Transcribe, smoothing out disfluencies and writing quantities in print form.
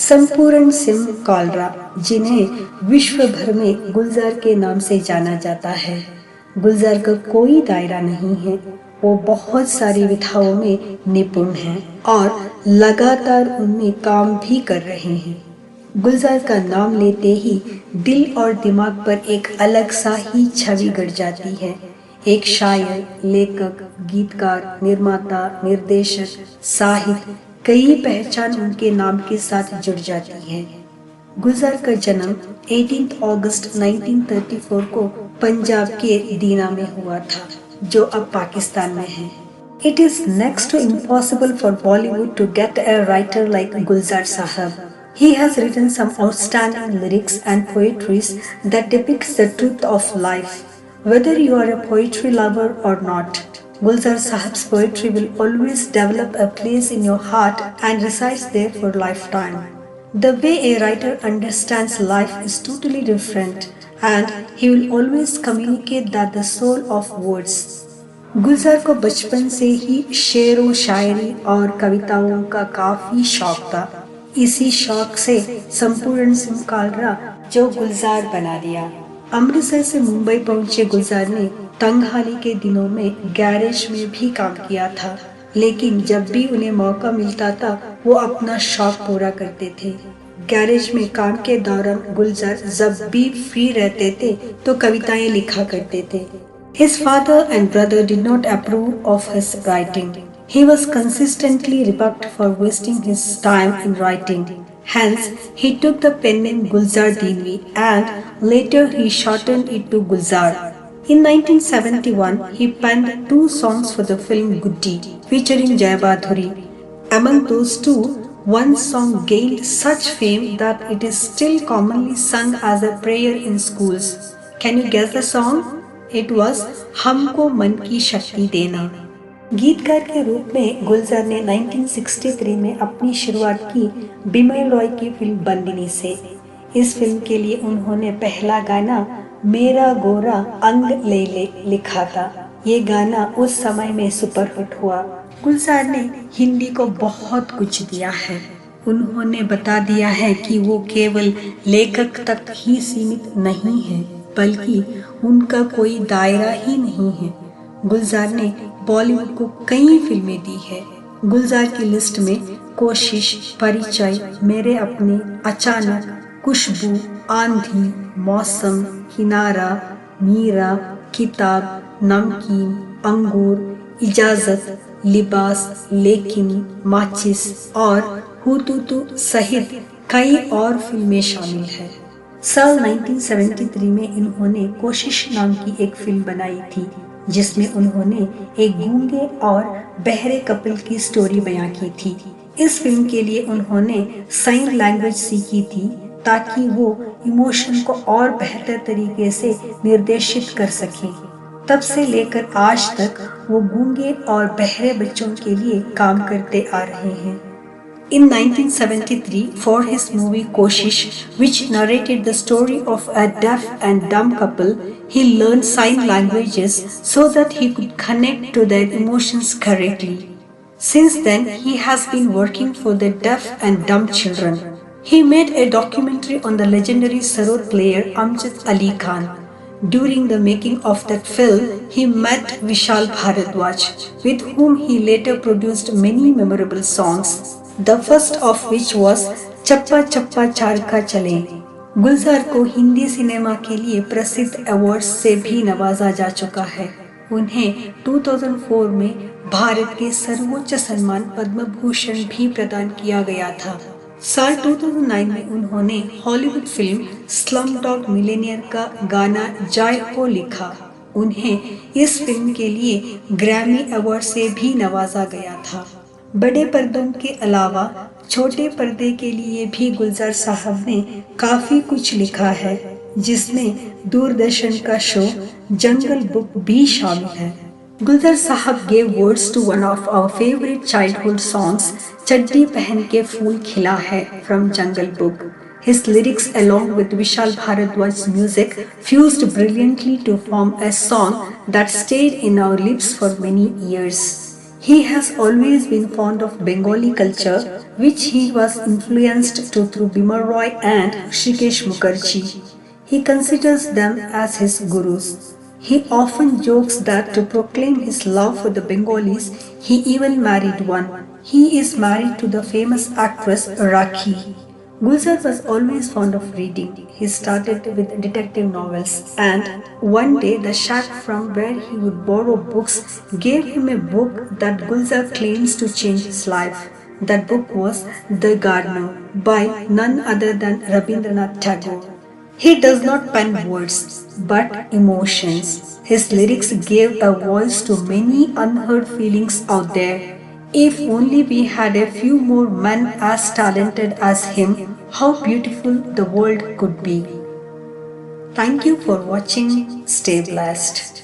संपूर्ण सिंह कालरा, जिन्हें विश्व भर में गुलजार के नाम से जाना जाता है। गुलजार का कोई दायरा नहीं है। वो बहुत सारी विधाओं में निपुण हैं और लगातार उनमें काम भी कर रहे हैं। गुलजार का नाम लेते ही दिल और दिमाग पर एक अलग सा ही छवि गड़ जाती है। एक शायर, लेखक, गीतकार, निर्माता, निर्देशक, साहित्य, कई पहचान उनके नाम के साथ जुड़ जाती है। गुलजार का जन्म 18 अगस्त 1934 को पंजाब के दीना में हुआ था, जो अब पाकिस्तान में है। It is next to impossible for Bollywood to get a writer like Gulzar Sahab. He has written some outstanding lyrics and poetries that depicts the truth of life. Whether you are a poetry lover or not, Gulzar Sahib's poetry will always develop a place in your heart and resides there for lifetime. The way a writer understands life is totally different, and he will always communicate that the soul of words. गुलजार को बचपन से ही शेरों, शायरी और कविताओं का काफी शौक था। इसी शौक से संपूर्ण सिंह कालरा जो गुलजार बना दिया। अमृतसर से मुंबई पहुंचे गुलजार ने तंगहाली के दिनों में गैरेज में भी काम किया था, लेकिन जब भी उन्हें मौका मिलता था वो अपना शौक पूरा करते थे। गैरेज में काम के दौरान गुलजार जब भी फ्री रहते थे तो कविताएं लिखा करते थे। His father and brother did not approve of his writing. He was consistently rebuked for wasting his time in writing. Hence, he took the pen name Gulzar Dinwi and later he shortened it to Gulzar. In 1971, he penned 2 songs for the film Guddi, featuring Jayabadhuri. Among those two, one song gained such fame that it is still commonly sung as a prayer in schools. Can you guess the song? It was हमको मन की शक्ति देना। गीतकार के रूप में गुलजार ने 1963 में अपनी शुरुआत की बिमल रॉय की फिल्म बंदिनी से। इस फिल्म के लिए उन्होंने पहला गाना मेरा गोरा अंग ले ले लिखा था। ये गाना उस समय में सुपरहिट हुआ। गुलजार ने हिंदी को बहुत कुछ दिया है। उन्होंने बता दिया है कि वो केवल लेखक तक ही सीमित नहीं है, बल्कि उनका कोई दायरा ही नहीं है। गुलजार ने बॉलीवुड को कई फिल्में दी है। गुलजार की लिस्ट में कोशिश, परिचय, मेरे अपने, अचानक, खुशबू, आंधी, मौसम, किनारा, मीरा, किताब, नमकीन, अंगूर, इजाजत, लिबास, लेकिन, माचिस और हुतुतु सहित कई और फिल्में शामिल हैं। साल 1973 में इन्होंने कोशिश नाम की एक फिल्म बनाई थी, जिसमें उन्होंने एक गूंगे और बहरे कपल की स्टोरी बयां की थी। इस फिल्म के लिए उन्होंने साइन लैंग्वेज सीखी थी ताकि वो इमोशन को और बेहतर तरीके से निर्देशित कर सकें। तब से लेकर आज तक वो गूंगे और बहरे बच्चों के लिए काम करते आ रहे हैं। In 1973, for his movie Koshish, which narrated the story of a deaf and dumb couple, he learned sign languages so that he could connect to their emotions correctly. Since then, he has been working for the deaf and dumb children. He made a documentary on the legendary sarod player Amjad Ali Khan. During the making of that film, he met Vishal Bharadwaj, with whom he later produced many memorable songs. The first of which was चप्पा चप्पा चारखा चले। गुलजार को Hindi cinema के लिए प्रसिद्ध awards से भी नवाजा जा चुका है। उन्हें 2004 में भारत के सर्वोच्च सम्मान पद्म भूषण भी प्रदान किया गया था। साल 2009 में उन्होंने हॉलीवुड फिल्म स्लमडॉग मिलियनेयर का गाना जय हो लिखा। उन्हें इस फिल्म के लिए ग्रैमी अवार्ड से भी नवाजा गया था। बड़े पर्दों के अलावा छोटे पर्दे के लिए भी गुलजार साहब ने काफी कुछ लिखा है, जिसमें दूरदर्शन का शो जंगल बुक भी शामिल है। गुलजार साहब gave words to one of our favorite childhood songs, चड्डी पहन के फूल खिला है, from Jungle Book. His lyrics along with Vishal Bharadwaj's music fused brilliantly to form a song that stayed in our lips for many years. He has always been fond of Bengali culture, which he was influenced to through Bimal Roy and Shrikesh Mukherjee. He considers them as his gurus. He often jokes that to proclaim his love for the Bengalis, he even married one. He is married to the famous actress Rakhi. Gulzar was always fond of reading. He started with detective novels, and one day the shack from where he would borrow books gave him a book that Gulzar claims to change his life. That book was The Gardener by none other than Rabindranath Tagore. He does not pen words, but emotions. His lyrics gave a voice to many unheard feelings out there. If only we had a few more men as talented as him, how beautiful the world could be. Thank you for watching. Stay blessed.